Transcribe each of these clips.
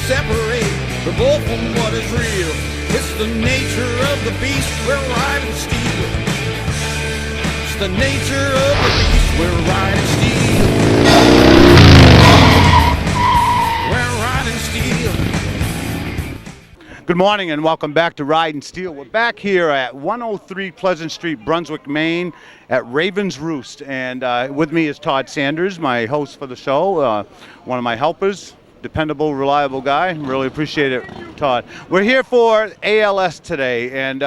separate the bull from what is real. It's the nature of the beast, we're riding steel. It's the nature of the beast, we're riding steel. We're riding steel. Good morning and welcome back to Ridin' Steel. We're back here at 103 Pleasant Street, Brunswick, Maine at Raven's Roost. And with me is Todd Sanders, my host for the show, one of my helpers, dependable, reliable guy. Really appreciate it, Todd. We're here for ALS today. And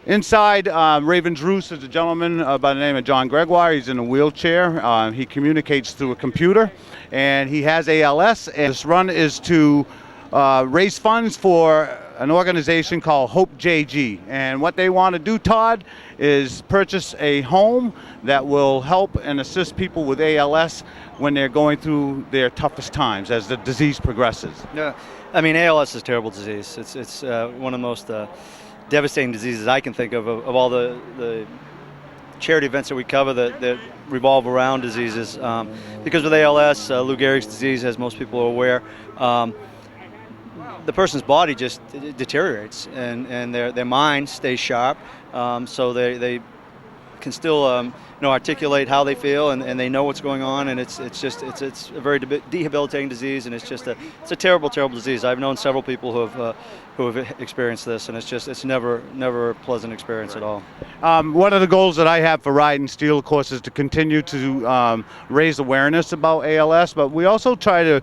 inside Raven's Roost is a gentleman by the name of John Gregoire. He's in a wheelchair. He communicates through a computer and he has ALS. And this run is to raise funds for an organization called Hope JG. And what they want to do, Todd, is purchase a home that will help and assist people with ALS when they're going through their toughest times as the disease progresses. Yeah, I mean, ALS is a terrible disease. It's one of the most devastating diseases I can think of all the charity events that we cover that revolve around diseases. Because with ALS, Lou Gehrig's disease, as most people are aware, the person's body just deteriorates and their mind stays sharp, so they can still articulate how they feel and they know what's going on, and it's a very debilitating disease, and it's a terrible disease. I've known several people who have experienced this, and it's never a pleasant experience at all. One of the goals that I have for Ridin' Steel, of course, is to continue to raise awareness about ALS, but we also try to,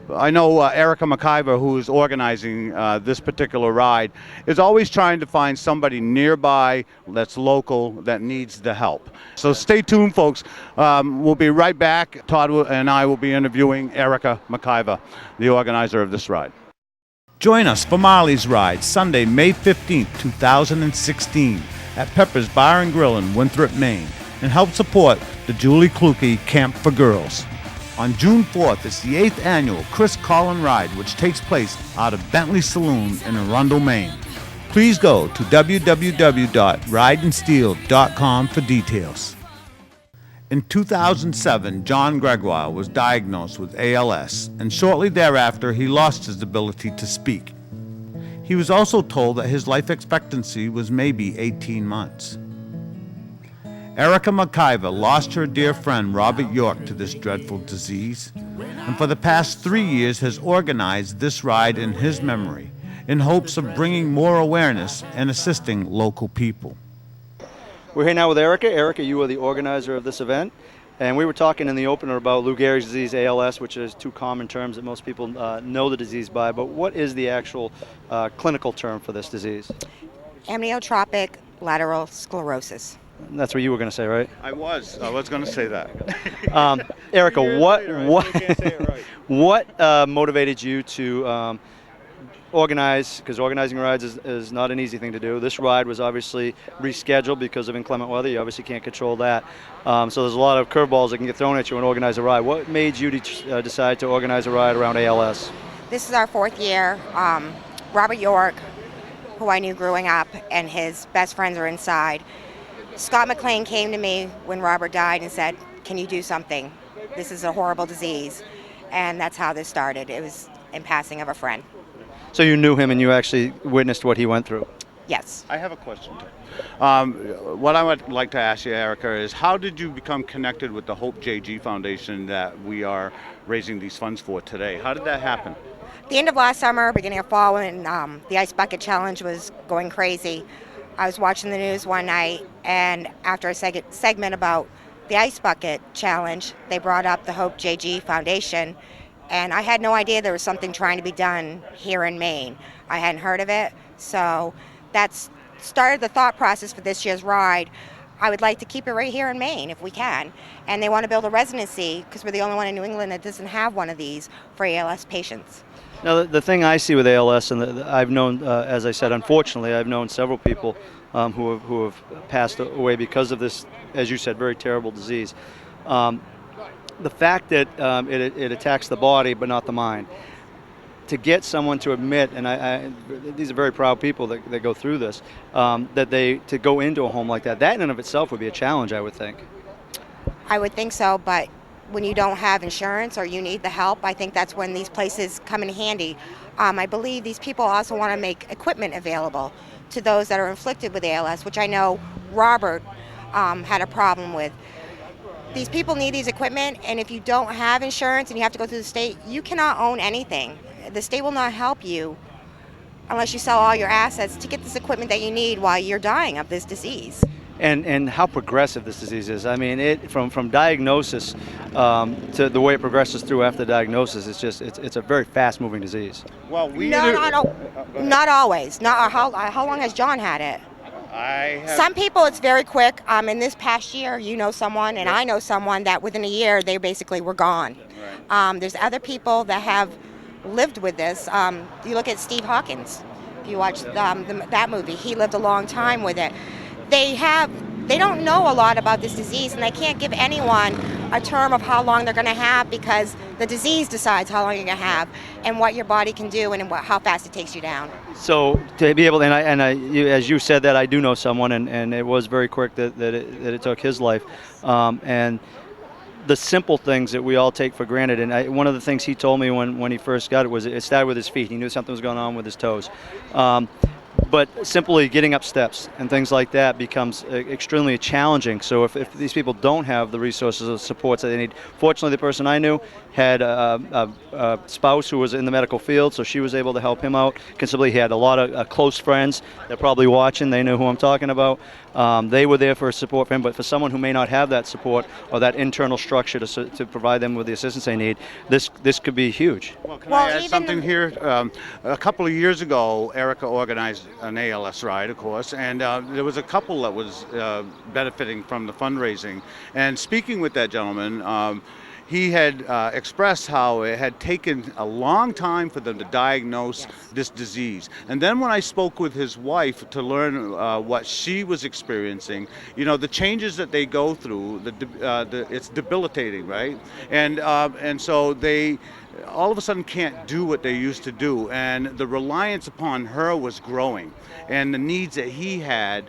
I know Erica McIver, who is organizing this particular ride, is always trying to find somebody nearby that's local that needs the help. So stay tuned, folks. We'll be right back. Todd and I will be interviewing Erica McIver, the organizer of this ride. Join us for Marley's Ride, Sunday, May 15th, 2016, at Pepper's Bar and Grill in Winthrop, Maine, and help support the Julie Kluge Camp for Girls. On June 4th, it's the 8th annual Chris Collin Ride, which takes place out of Bentley Saloon in Arundel, Maine. Please go to www.ridandsteel.com for details. In 2007, John Gregoire was diagnosed with ALS, and shortly thereafter, he lost his ability to speak. He was also told that his life expectancy was maybe 18 months. Erica McIver lost her dear friend Robert York to this dreadful disease, and for the past 3 years has organized this ride in his memory in hopes of bringing more awareness and assisting local people. We're here now with Erica. Erica, you are the organizer of this event, and we were talking in the opener about Lou Gehrig's disease, ALS, which is two common terms that most people know the disease by, but what is the actual clinical term for this disease? Amyotrophic lateral sclerosis. That's what you were going to say, right? I was going to say that. Erica, what motivated you to organize? Because organizing rides is not an easy thing to do. This ride was obviously rescheduled because of inclement weather. You obviously can't control that. So there's a lot of curveballs that can get thrown at you and organize a ride. What made you decide to organize a ride around ALS? This is our fourth year. Robert York, who I knew growing up, and his best friends are inside. Scott McLean came to me when Robert died and said, "Can you do something? This is a horrible disease." And that's how this started. It was in passing of a friend. So you knew him and you actually witnessed what he went through? Yes. I have a question. What I would like to ask you, Erica, is how did you become connected with the Hope JG Foundation that we are raising these funds for today? How did that happen? The end of last summer, beginning of fall, when the Ice Bucket Challenge was going crazy, I was watching the news one night, and after a segment about the Ice Bucket Challenge, they brought up the Hope JG Foundation, and I had no idea there was something trying to be done here in Maine. I hadn't heard of it, so that's started the thought process for this year's ride. I would like to keep it right here in Maine if we can, and they want to build a residency because we're the only one in New England that doesn't have one of these for ALS patients. Now, the thing I see with ALS, and I've known, as I said, unfortunately, I've known several people who have passed away because of this, as you said, very terrible disease. The fact that it attacks the body but not the mind. To get someone to admit, and these are very proud people that go through this, to go into a home like that in and of itself would be a challenge, I would think. I would think so, but when you don't have insurance or you need the help, I think that's when these places come in handy. I believe these people also want to make equipment available to those that are inflicted with ALS, which I know Robert had a problem with. These people need these equipment, and if you don't have insurance and you have to go through the state, you cannot own anything. The state will not help you unless you sell all your assets to get this equipment that you need while you're dying of this disease. And how progressive this disease is. I mean, it from diagnosis to the way it progresses through after diagnosis, it's a very fast-moving disease. Well, Not always. Not how long has John had it? I have. Some people, it's very quick. In this past year, you know someone, and I know someone that within a year they basically were gone. Right. There's other people that have lived with this. You look at Steve Hawkins. If you watch that movie, he lived a long time with it. They don't know a lot about this disease, and they can't give anyone a term of how long they're going to have, because the disease decides how long you're going to have and what your body can do and how fast it takes you down. So to be able, as you said that, I do know someone, and it was very quick that it took his life, and the simple things that we all take for granted. And one of the things he told me when he first got it was it started with his feet. He knew something was going on with his toes. But simply getting up steps and things like that becomes extremely challenging. So if these people don't have the resources or supports that they need, fortunately the person I knew had a spouse who was in the medical field, so she was able to help him out considerably. He had a lot of close friends. They're probably watching. They know who I'm talking about. They were there for support for him, but for someone who may not have that support or that internal structure to provide them with the assistance they need, this could be huge. Well, can I add something here? A couple of years ago, Erica organized an ALS ride, of course, and there was a couple that was benefiting from the fundraising. And speaking with that gentleman, he had expressed how it had taken a long time for them to diagnose this disease. And then when I spoke with his wife to learn what she was experiencing, the changes that they go through, it's debilitating, right? And so they all of a sudden can't do what they used to do. And the reliance upon her was growing. And the needs that he had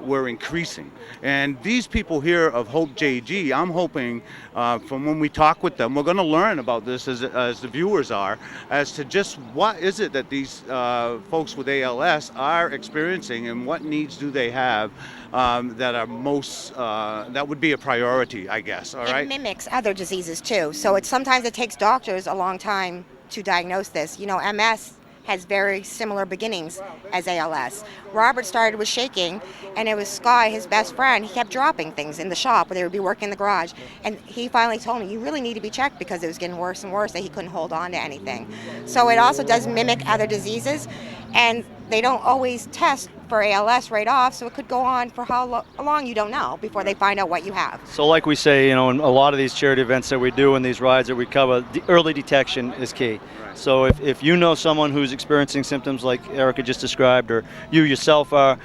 were increasing. And these people here of Hope JG, I'm hoping from when we talk with them, we're going to learn about this as the viewers are, as to just what is it that these folks with ALS are experiencing and what needs do they have that are most, that would be a priority, I guess, all right? It mimics other diseases too. So sometimes it takes doctors a long time to diagnose this. MS has very similar beginnings as ALS. Robert started with shaking, and it was Sky, his best friend. He kept dropping things in the shop where they would be working in the garage. And he finally told me, you really need to be checked, because it was getting worse and worse, that he couldn't hold on to anything. So it also does mimic other diseases, and they don't always test for ALS right off, so it could go on for how long you don't know before they find out what you have. So like we say, in a lot of these charity events that we do and these rides that we cover, the early detection is key. So if you know someone who's experiencing symptoms like Erica just described, or you yourself are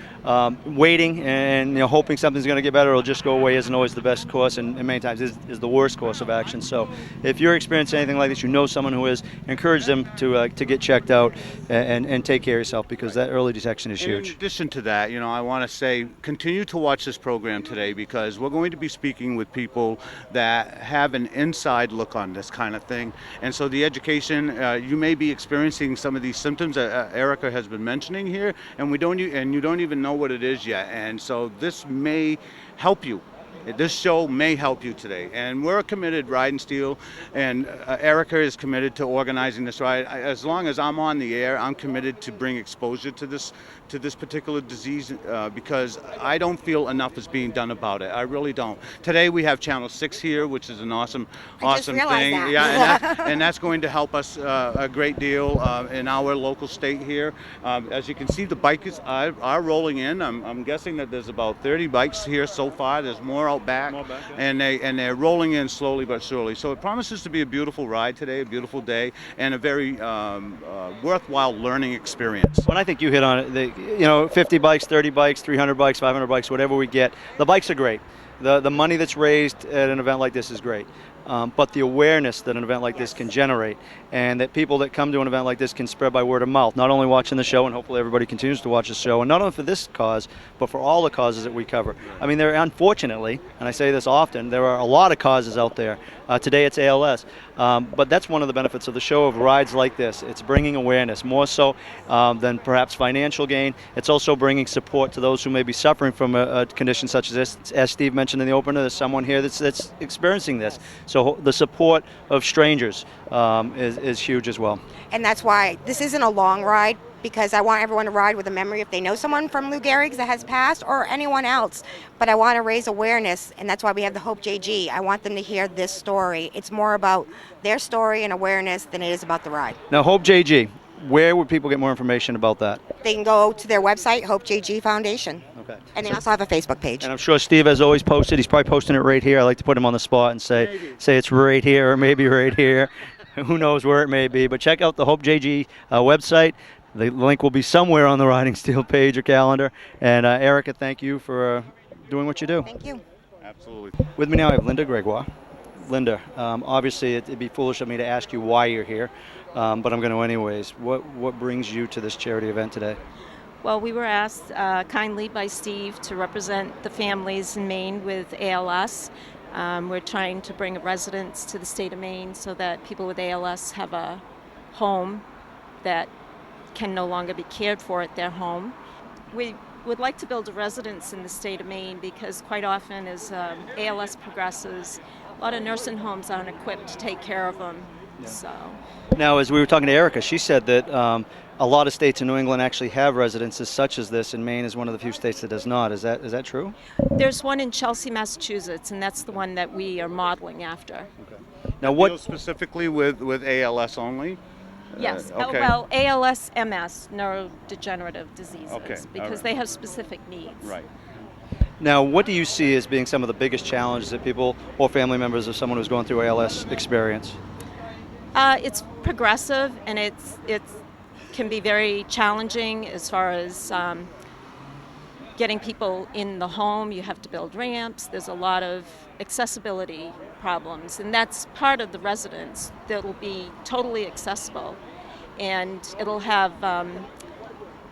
waiting and hoping something's going to get better or just go away, isn't always the best course, and many times is the worst course of action. So if you're experiencing anything like this, someone who is, encourage them to get checked out and take care of yourself, because that early detection is huge. In addition to that, I want to say continue to watch this program today, because we're going to be speaking with people that have an inside look on this kind of thing. And so the education, you may be experiencing some of these symptoms that Erica has been mentioning here, and you don't even know what it is yet. And so this may help you. This show may help you today, and we're committed, Ridin Steel, and Erica is committed to organizing this ride. As long as I'm on the air, I'm committed to bring exposure to this particular disease, because I don't feel enough is being done about it. I really don't. Today we have Channel 6 here, which is an awesome thing. That. Yeah, and that's going to help us a great deal in our local state here. As you can see, the bikes are rolling in. I'm guessing that there's about 30 bikes here so far. There's more out back, and they're rolling in slowly but surely. So it promises to be a beautiful ride today, a beautiful day, and a very worthwhile learning experience. Well, I think you hit on it. 50 bikes, 30 bikes, 300 bikes, 500 bikes, whatever we get. The bikes are great. The money that's raised at an event like this is great. But the awareness that an event like this can generate, and that people that come to an event like this can spread by word of mouth, not only watching the show, and hopefully everybody continues to watch the show, and not only for this cause, but for all the causes that we cover. I mean, unfortunately, and I say this often, there are a lot of causes out there. Today it's ALS, but that's one of the benefits of the show, of rides like this. It's bringing awareness, more so than perhaps financial gain. It's also bringing support to those who may be suffering from a condition such as this. As Steve mentioned in the opener, there's someone here that's experiencing this. So the support of strangers is huge as well. And that's why this isn't a long ride, because I want everyone to ride with a memory if they know someone from Lou Gehrig's that has passed, or anyone else. But I want to raise awareness, and that's why we have the Hope JG. I want them to hear this story. It's more about their story and awareness than it is about the ride. Now, Hope JG, where would people get more information about that? They can go to their website, Hope JG Foundation. Okay. And they also have a Facebook page. And I'm sure Steve has always posted. He's probably posting it right here. I like to put him on the spot and say it's right here, or maybe right here. Who knows where it may be. But check out the Hope JG website. The link will be somewhere on the Riding Steel page or calendar. And Erica, thank you for doing what you do. Thank you. Absolutely. With me now, I have Linda Gregoire. Linda, obviously it'd be foolish of me to ask you why you're here, but I'm going to anyways. What brings you to this charity event today? Well, we were asked kindly by Steve to represent the families in Maine with ALS. We're trying to bring a residence to the state of Maine so that people with ALS have a home that can no longer be cared for at their home. We would like to build a residence in the state of Maine because quite often as ALS progresses, a lot of nursing homes aren't equipped to take care of them. Yeah. So. Now, as we were talking to Erica, she said that a lot of states in New England actually have residences such as this, and Maine is one of the few states that does not. Is that true? There's one in Chelsea, Massachusetts, and that's the one that we are modeling after. Okay. Now, what specifically with ALS only? Yes. Okay. Well, ALS, MS, neurodegenerative diseases, okay. because they have specific needs. Right. Now, what do you see as being some of the biggest challenges that people or family members of someone who's going through ALS experience? It's progressive, and it can be very challenging as far as getting people in the home. You have to build ramps. There's a lot of accessibility problems, and that's part of the residence that will be totally accessible, and it'll have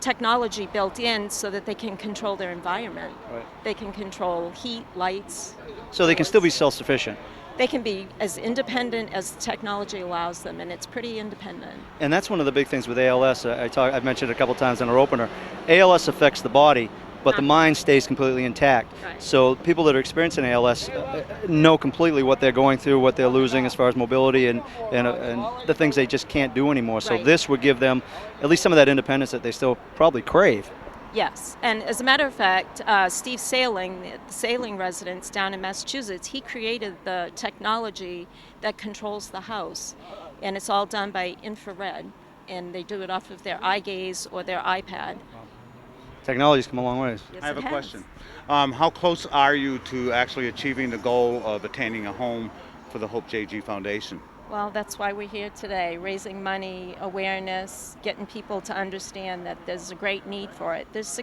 technology built in so that they can control their environment. Right. They can control heat, lights. So they can still be self-sufficient. They can be as independent as technology allows them, and it's pretty independent. And that's one of the big things with ALS. I've mentioned it a couple times in our opener. ALS affects the body, but the mind stays completely intact. Right. So people that are experiencing ALS know completely what they're going through, what they're losing as far as mobility and the things they just can't do anymore. So Right. this would give them at least some of that independence that they still probably crave. Yes, and as a matter of fact, Steve Sailing, the Sailing residence down in Massachusetts, he created the technology that controls the house, and it's all done by infrared, and they do it off of their eye gaze or their iPad. Technology's come a long ways. Yes, I have it a has. question. How close are you to actually achieving the goal of attaining a home for the Hope JG Foundation? Well, that's why we're here today, raising money, awareness, getting people to understand that there's a great need for it. There's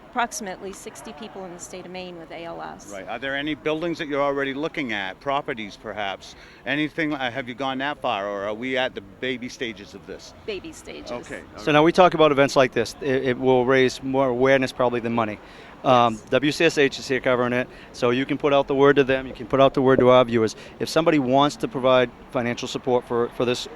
approximately 60 people in the state of Maine with ALS. Right. Are there any buildings that you're already looking at, properties perhaps? Anything, have you gone that far, or are we at the baby stages of this? Baby stages. Okay. So now we talk about events like this. It will raise more awareness probably than money. WCSH is here covering it, so you can put out the word to them, you can put out the word to our viewers. If somebody wants to provide financial support for this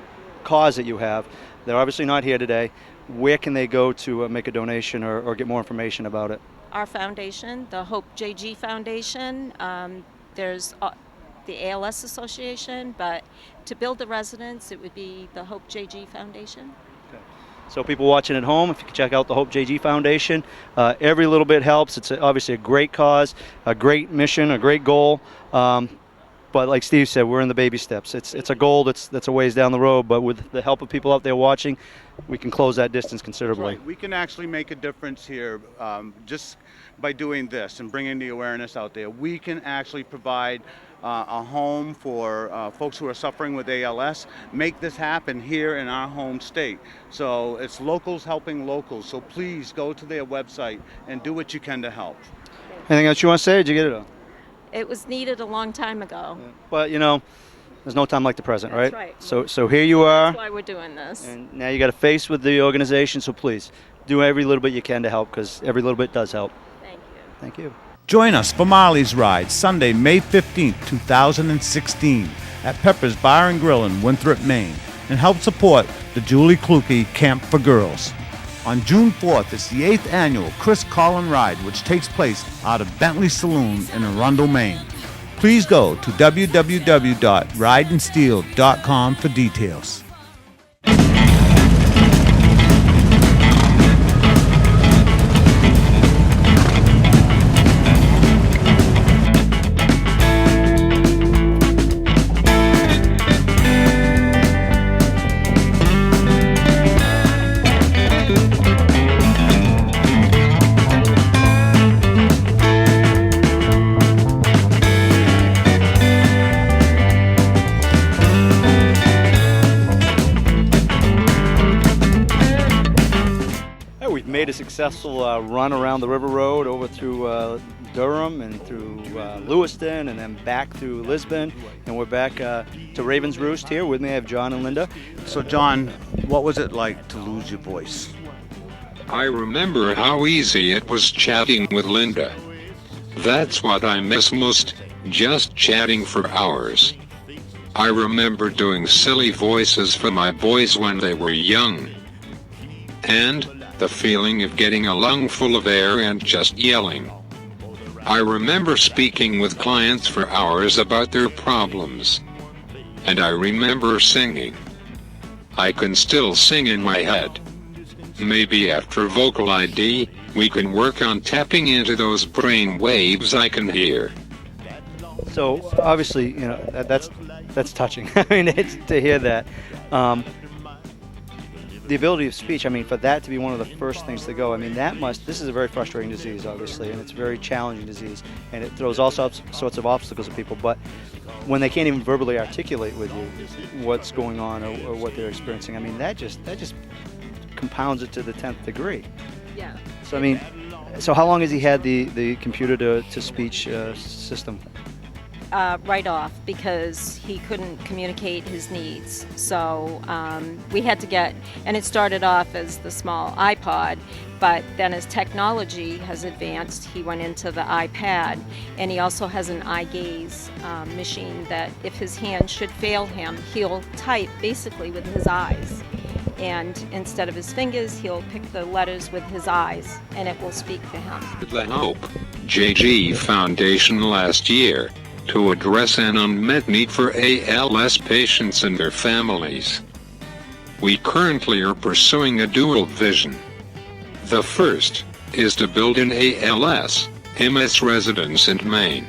cause that you have, they're obviously not here today, where can they go to make a donation or get more information about it? Our foundation, the Hope JG Foundation, there's the ALS Association, but to build the residence, it would be the Hope JG Foundation. So people watching at home, if you can check out the Hope JG Foundation, every little bit helps. It's obviously a great cause, a great mission, a great goal. But like Steve said, we're in the baby steps. It's a goal that's a ways down the road, but with the help of people out there watching, we can close that distance considerably. Right. We can actually make a difference here just by doing this and bringing the awareness out there. We can actually provide a home for folks who are suffering with ALS, make this happen here in our home state. So it's locals helping locals. So please go to their website and do what you can to help. Anything else you want to say? Or did you get it all? It was needed a long time ago. But, there's no time like the present, That's right? right. So here you are. That's why we're doing this. And now you got a face with the organization, so please do every little bit you can to help, because every little bit does help. Thank you. Thank you. Join us for Marley's Ride, Sunday, May 15th, 2016, at Pepper's Bar and Grill in Winthrop, Maine, and help support the Julie Kluge Camp for Girls. On June 4th, it's the 8th annual Chris Collin Ride, which takes place out of Bentley Saloon in Arundel, Maine. Please go to www.rideandsteel.com for details. Made a successful run around the River Road over through Durham and through Lewiston, and then back through Lisbon, and we're back to Raven's Roost here. With me I have John and Linda. So John, what was it like to lose your voice? I remember how easy it was chatting with Linda. That's what I miss most, just chatting for hours. I remember doing silly voices for my boys when they were young. And the feeling of getting a lung full of air and just yelling. I remember speaking with clients for hours about their problems. And I remember singing. I can still sing in my head. Maybe after Vocal ID, we can work on tapping into those brain waves I can hear. So obviously, that's touching. I mean, it's to hear that. The ability of speech, for that to be one of the first things to go, this is a very frustrating disease, obviously, and it's a very challenging disease, and it throws all sorts of obstacles at people, but when they can't even verbally articulate with you what's going on or what they're experiencing, that just compounds it to the 10th degree. Yeah. So how long has he had the computer to speech system? Right off, because he couldn't communicate his needs. So we had to and it started off as the small iPod, but then as technology has advanced, he went into the iPad, and he also has an eye gaze machine that if his hand should fail him, he'll type basically with his eyes. And instead of his fingers, he'll pick the letters with his eyes, and it will speak for him. The Hope JG Foundation last year to address an unmet need for ALS patients and their families. We currently are pursuing a dual vision. The first is to build an ALS/MS residence in Maine.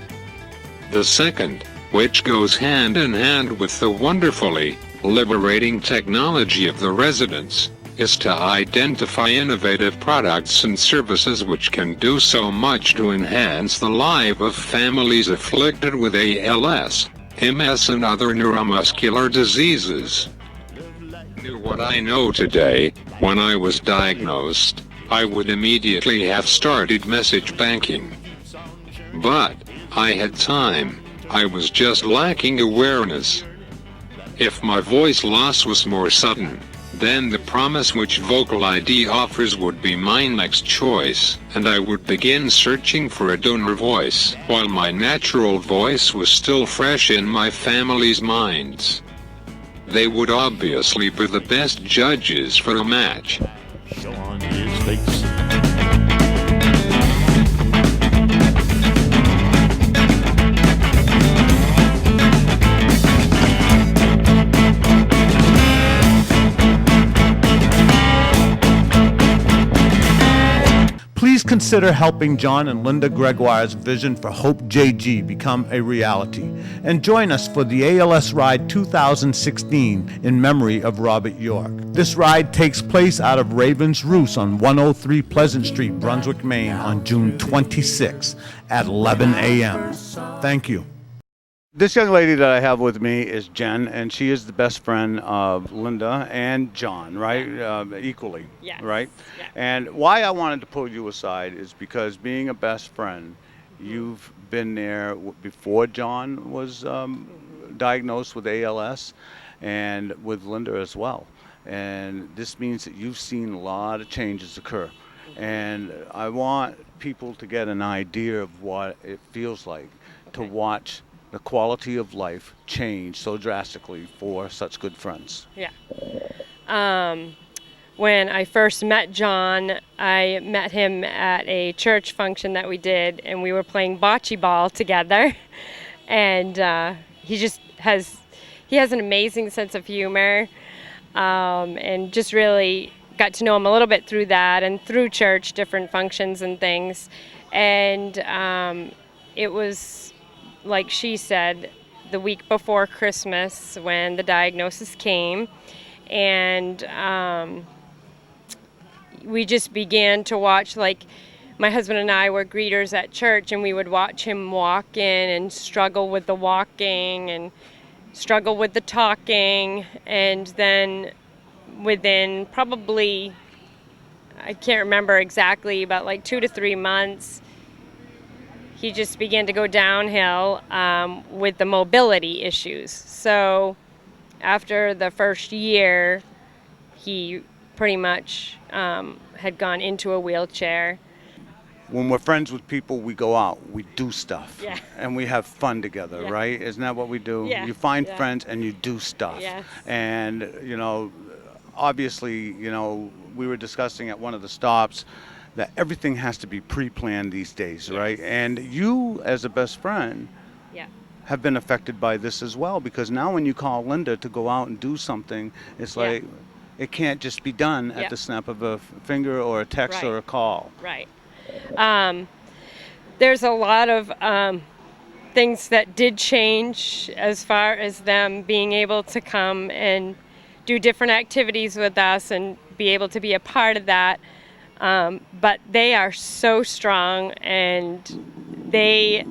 The second, which goes hand in hand with the wonderfully liberating technology of the residence, is to identify innovative products and services which can do so much to enhance the life of families afflicted with ALS, MS and other neuromuscular diseases. Knew what I know today, when I was diagnosed, I would immediately have started message banking. But I had time, I was just lacking awareness. If my voice loss was more sudden, then the promise which Vocal ID offers would be my next choice, and I would begin searching for a donor voice, while my natural voice was still fresh in my family's minds. They would obviously be the best judges for a match. Show on his face. Please consider helping John and Linda Gregoire's vision for Hope JG become a reality, and join us for the ALS Ride 2016 in memory of Robert York. This ride takes place out of Raven's Roost on 103 Pleasant Street, Brunswick, Maine on June 26 at 11 a.m. Thank you. This young lady that I have with me is Jen, and she is the best friend of Linda and John, right? Equally, Yes. right? Yeah. And why I wanted to pull you aside is because being a best friend, You've been there before John was diagnosed with ALS, and with Linda as well. And this means that you've seen a lot of changes occur. And I want people to get an idea of what it feels like to watch the quality of life change so drastically for such good friends. Yeah. When I first met John, I met him at a church function that we did, and we were playing bocce ball together. And he has an amazing sense of humor, and just really got to know him a little bit through that and through church, different functions and things. And it was, like she said, the week before Christmas when the diagnosis came, and we just began to watch, like, my husband and I were greeters at church, and we would watch him walk in and struggle with the walking and struggle with the talking, and then within probably, I can't remember exactly, but like 2 to 3 months, he just began to go downhill with the mobility issues. So after the first year, he pretty much had gone into a wheelchair. When we're friends with people, we go out, we do stuff, Yeah. and we have fun together, Yeah. right? Isn't that what we do? Yeah. You find Yeah. friends and you do stuff. Yes. And, you know, obviously, you know, we were discussing at one of the stops that everything has to be pre-planned these days, right? Yes. And you, as a best friend, Yeah. have been affected by this as well, because now when you call Linda to go out and do something, it's Yeah. like it can't just be done at Yeah. the snap of a finger or a text Right. or a call. Right. There's a lot of things that did change as far as them being able to come and do different activities with us and be able to be a part of that. But they are so strong, and they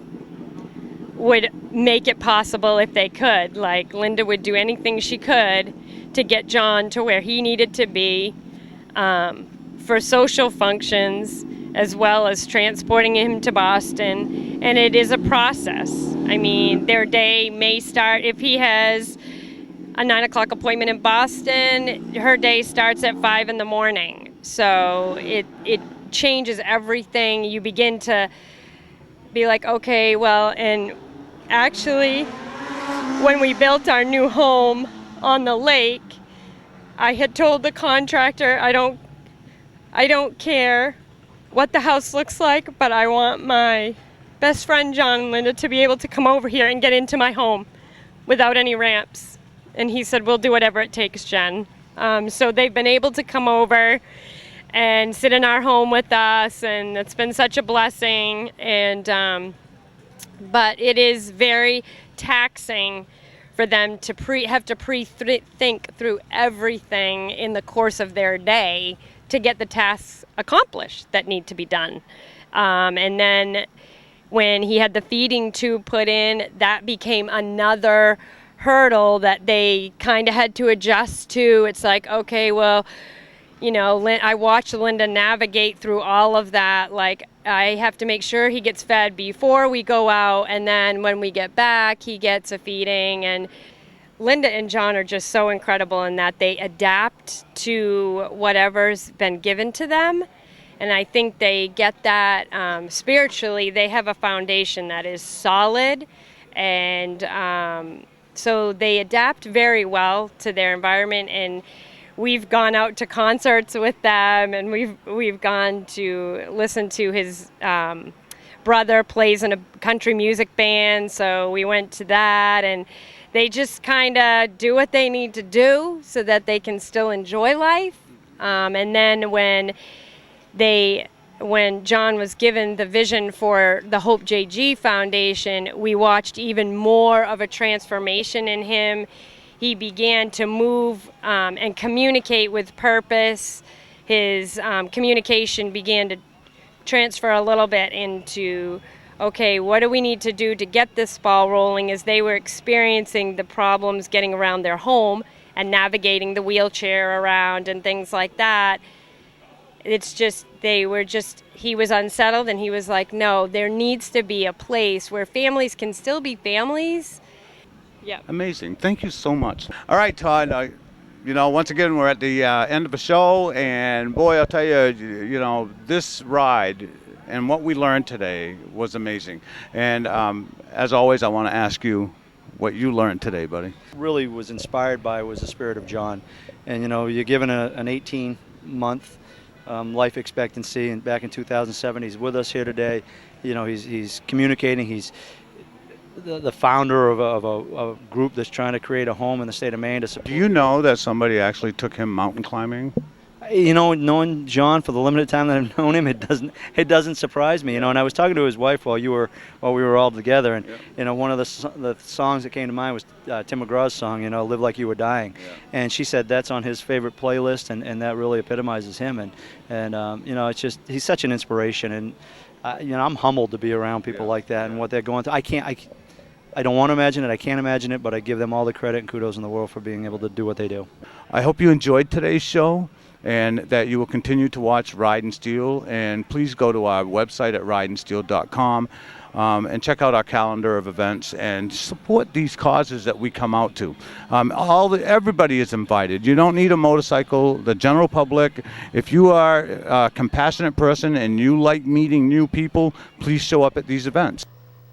would make it possible if they could. Like, Linda would do anything she could to get John to where he needed to be for social functions, as well as transporting him to Boston. And it is a process. I mean, their day may start, if he has a 9 o'clock appointment in Boston, her day starts at 5 in the morning. So it changes everything. You begin to be like, okay, well, and actually, when we built our new home on the lake, I had told the contractor, I don't care what the house looks like, but I want my best friend John and Linda to be able to come over here and get into my home without any ramps. And he said, we'll do whatever it takes, Jen. So they've been able to come over and sit in our home with us, and it's been such a blessing. And but it is very taxing for them to have to think through everything in the course of their day to get the tasks accomplished that need to be done. And then when he had the feeding tube put in, that became another hurdle that they kind of had to adjust to. It's like, okay, well, you know, I watched Linda navigate through all of that. Like, I have to make sure he gets fed before we go out, and then when we get back, he gets a feeding. And Linda and John are just so incredible in that they adapt to whatever's been given to them. And I think they get that spiritually. They have a foundation that is solid, and so they adapt very well to their environment. And we've gone out to concerts with them, and we've gone to listen to his brother plays in a country music band, so we went to that. And they just kind of do what they need to do so that they can still enjoy life. And then when John was given the vision for the Hope JG Foundation, we watched even more of a transformation in him. He began to move and communicate with purpose. His communication began to transfer a little bit into, okay, what do we need to do to get this ball rolling, as they were experiencing the problems getting around their home and navigating the wheelchair around and things like that. It's just he was unsettled, and he was like, no, there needs to be a place where families can still be families. Yeah. Amazing. Thank you so much. All right, Todd. Once again, we're at the end of the show, and boy, I'll tell you, this ride and what we learned today was amazing. And as always, I want to ask you what you learned today, buddy. Really was inspired by was the spirit of John. And, you're given an 18-month life expectancy, and back in 2007, he's with us here today. He's communicating. He's the founder of a group that's trying to create a home in the state of Maine to support. Do you know that somebody actually took him mountain climbing? Knowing John for the limited time that I've known him, it doesn't surprise me. And I was talking to his wife while we were all together, and one of the songs that came to mind was Tim McGraw's song, "Live Like You Were Dying," and she said that's on his favorite playlist, and that really epitomizes him. And it's just he's such an inspiration, and I'm humbled to be around people like that and what they're going through. I don't want to imagine it. I can't imagine it, but I give them all the credit and kudos in the world for being able to do what they do. I hope you enjoyed today's show, and that you will continue to watch Ridin Steel. And please go to our website at ridinsteel.com and check out our calendar of events and support these causes that we come out to. Everybody is invited. You don't need a motorcycle. The general public, if you are a compassionate person and you like meeting new people, please show up at these events.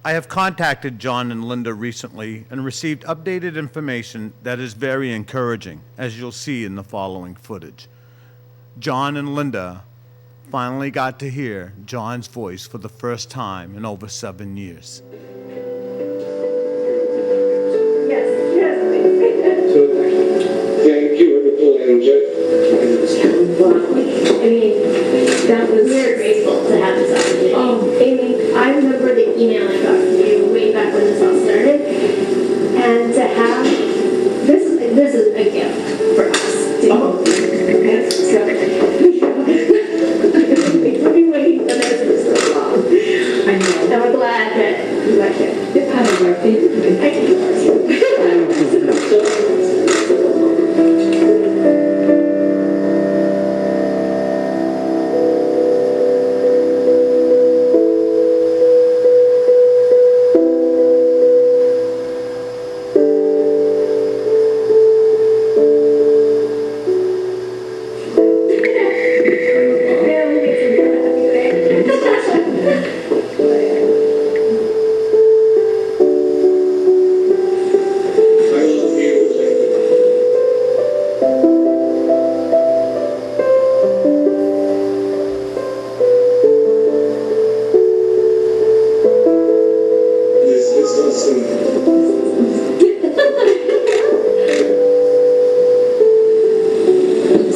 I have contacted John and Linda recently and received updated information that is very encouraging, as you'll see in the following footage. John and Linda finally got to hear John's voice for the first time in over 7 years. Thank you, that was very grateful to have this opportunity. Amy, I remember the email I got from you way back when this all started, and to have this is a gift for us. We've been waiting for this for so long. I know. And we're glad that you like it. It's kind of our favorite. Thank you.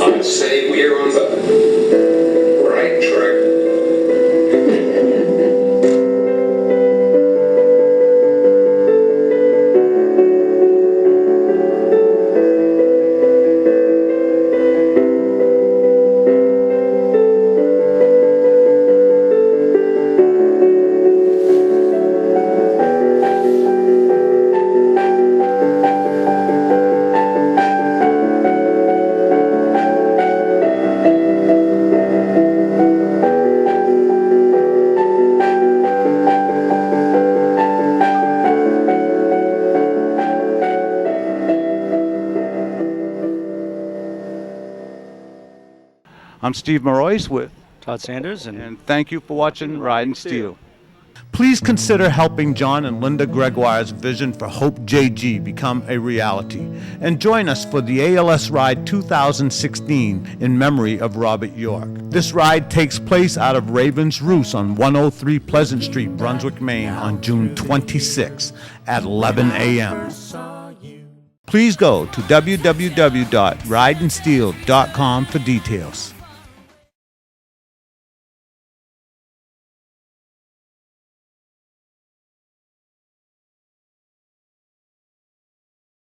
I'd say we're on the right track. I'm Steve Marois with Todd Sanders, and thank you for watching Ridin Steel. Please consider helping John and Linda Gregoire's vision for Hope JG become a reality, and join us for the ALS Ride 2016 in memory of Robert York. This ride takes place out of Raven's Roost on 103 Pleasant Street, Brunswick, Maine on June 26 at 11 a.m. Please go to www.ridinsteel.com for details.